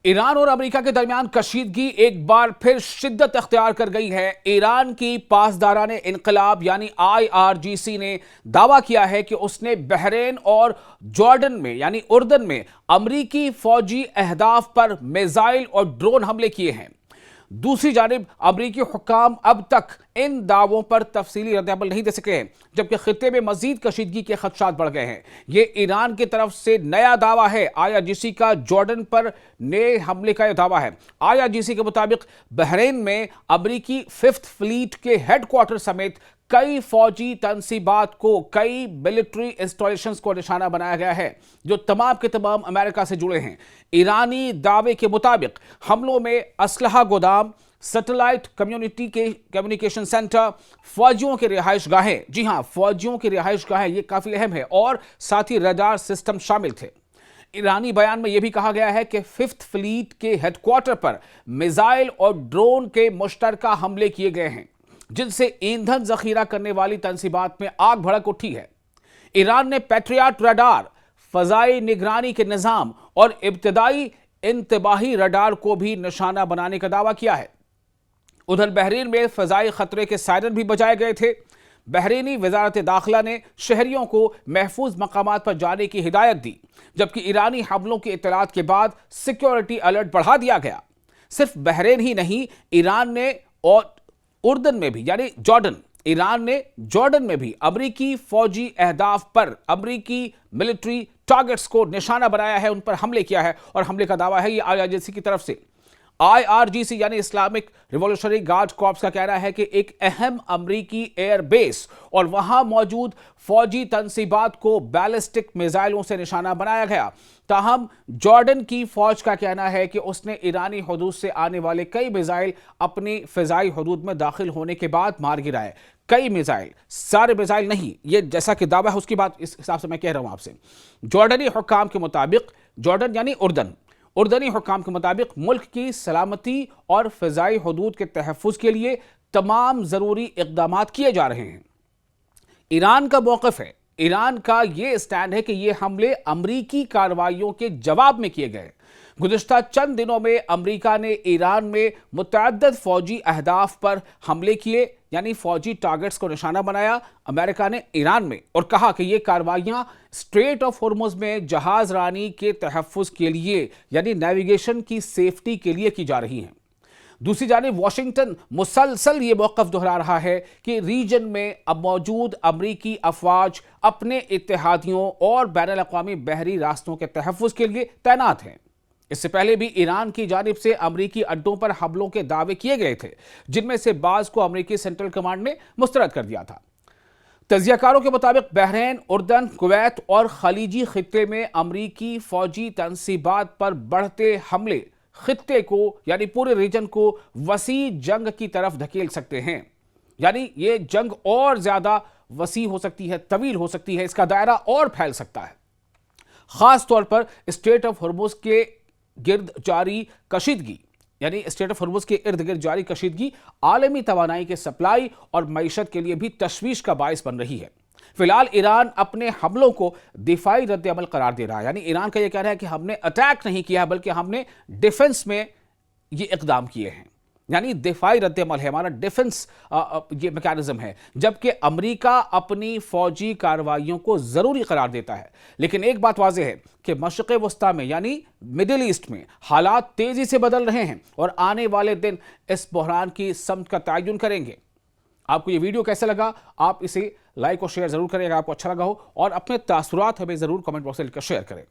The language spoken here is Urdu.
ایران اور امریکہ کے درمیان کشیدگی ایک بار پھر شدت اختیار کر گئی ہے۔ ایران کی پاسداران انقلاب یعنی IRGC نے دعویٰ کیا ہے کہ اس نے بحرین اور جارڈن میں یعنی اردن میں امریکی فوجی اہداف پر میزائل اور ڈرون حملے کیے ہیں۔ دوسری جانب امریکی حکام اب تک ان دعووں پر تفصیلی رد عمل نہیں دے سکے ہیں، جبکہ خطے میں مزید کشیدگی کے خدشات بڑھ گئے ہیں۔ یہ ایران کی طرف سے نیا دعویٰ ہے۔ IRGC کا جارڈن پر نئے حملے کا یہ دعویٰ ہے۔ IRGC کے مطابق بحرین میں امریکی 5th فلیٹ کے ہیڈ کوارٹر سمیت کئی فوجی تنصیبات کو، کئی ملٹری انسٹالیشنز کو نشانہ بنایا گیا ہے جو تمام کے تمام امریکہ سے جڑے ہیں۔ ایرانی دعوے کے مطابق حملوں میں اسلحہ گودام، سیٹلائٹ کمیونیکیشن سینٹر، فوجیوں کے رہائش گاہیں، جی ہاں فوجیوں کی رہائش گاہیں یہ کافی اہم ہے، اور ساتھ ہی ریڈار سسٹم شامل تھے۔ ایرانی بیان میں یہ بھی کہا گیا ہے کہ 5th فلیٹ کے ہیڈ کوارٹر پر میزائل اور ڈرون کے مشترکہ حملے کیے گئے ہیں، جن سے ایندھن ذخیرہ کرنے والی تنصیبات میں آگ بھڑک اٹھی ہے۔ ایران نے پیٹریاٹ ریڈار، فضائی نگرانی کے نظام اور ابتدائی انتباہی ریڈار کو بھی نشانہ بنانے کا دعویٰ کیا ہے۔ ادھر بحرین میں فضائی خطرے کے سائرن بھی بجائے گئے تھے۔ بحرینی وزارت داخلہ نے شہریوں کو محفوظ مقامات پر جانے کی ہدایت دی، جبکہ ایرانی حملوں کی اطلاعات کے بعد سیکیورٹی الرٹ بڑھا دیا گیا۔ صرف بحرین ہی نہیں، ایران نے اور اردن میں بھی یعنی ایران نے جارڈن میں بھی امریکی فوجی اہداف پر امریکی ملٹری ٹارگٹس کو نشانہ بنایا ہے، ان پر حملے کیا ہے، اور حملے کا دعویٰ ہے یہ IRGC کی طرف سے۔ IRGC یعنی اسلامک ریولیوشنری گارڈ کارپس کا کہنا ہے کہ ایک اہم امریکی ایئر بیس اور وہاں موجود فوجی تنصیبات کو بیلسٹک میزائلوں سے نشانہ بنایا گیا۔ تاہم جارڈن کی فوج کا کہنا ہے کہ اس نے ایرانی حدود سے آنے والے کئی میزائل اپنی فضائی حدود میں داخل ہونے کے بعد مار گرائے۔ کئی میزائل، سارے میزائل نہیں، یہ جیسا کہ دعویٰ ہے اس کی بات اس حساب سے میں کہہ رہا ہوں آپ سے۔ جارڈنی حکام کے مطابق، جارڈن یعنی اردنی حکام کے مطابق ملک کی سلامتی اور فضائی حدود کے تحفظ کے لیے تمام ضروری اقدامات کیے جا رہے ہیں۔ ایران کا موقف ہے، ایران کا یہ اسٹینڈ ہے کہ یہ حملے امریکی کارروائیوں کے جواب میں کیے گئے۔ گزشتہ چند دنوں میں امریکہ نے ایران میں متعدد فوجی اہداف پر حملے کیے، یعنی فوجی ٹارگٹس کو نشانہ بنایا امریکہ نے ایران میں، اور کہا کہ یہ کارروائیاں اسٹریٹ آف ہرمز میں جہاز رانی کے تحفظ کے لیے یعنی نیویگیشن کی سیفٹی کے لیے کی جا رہی ہیں۔ دوسری جانب واشنگٹن مسلسل یہ موقف دہرا رہا ہے کہ ریجن میں اب موجود امریکی افواج اپنے اتحادیوں اور بین الاقوامی بحری راستوں کے تحفظ کے لیے تعینات ہیں۔ اس سے پہلے بھی ایران کی جانب سے امریکی اڈوں پر حملوں کے دعوے کیے گئے تھے، جن میں سے بعض کو امریکی سینٹرل کمانڈ نے مسترد کر دیا تھا۔ تجزیہ کاروں کے مطابق بحرین، اردن، کویت اور خلیجی خطے میں امریکی فوجی تنصیبات پر بڑھتے حملے خطے کو یعنی پورے ریجن کو وسیع جنگ کی طرف دھکیل سکتے ہیں، یعنی یہ جنگ اور زیادہ وسیع ہو سکتی ہے، طویل ہو سکتی ہے، اس کا دائرہ اور پھیل سکتا ہے۔ خاص طور پر اسٹریٹ آف ہرمز کے گرد جاری کشیدگی یعنی اسٹریٹ آف ہرمز کے ارد گرد جاری کشیدگی عالمی توانائی کے سپلائی اور معیشت کے لیے بھی تشویش کا باعث بن رہی ہے۔ فی الحال ایران اپنے حملوں کو دفاعی رد عمل قرار دے رہا ہے، یعنی ایران کا یہ کہنا ہے کہ ہم نے اٹیک نہیں کیا بلکہ ہم نے ڈیفنس میں یہ اقدام کیے ہیں، یعنی دفاعی رد عمل ہے، ہمارا ڈیفنس یہ میکانزم ہے، جبکہ امریکہ اپنی فوجی کارروائیوں کو ضروری قرار دیتا ہے۔ لیکن ایک بات واضح ہے کہ مشرق وسطیٰ میں یعنی مڈل ایسٹ میں حالات تیزی سے بدل رہے ہیں، اور آنے والے دن اس بحران کی سمت کا تعین کریں گے۔ آپ کو یہ ویڈیو کیسا لگا؟ آپ اسے لائک اور شیئر ضرور کریں اگر آپ کو اچھا لگا ہو، اور اپنے تاثرات ہمیں ضرور کمنٹ باکس میں لکھ کر شیئر کریں۔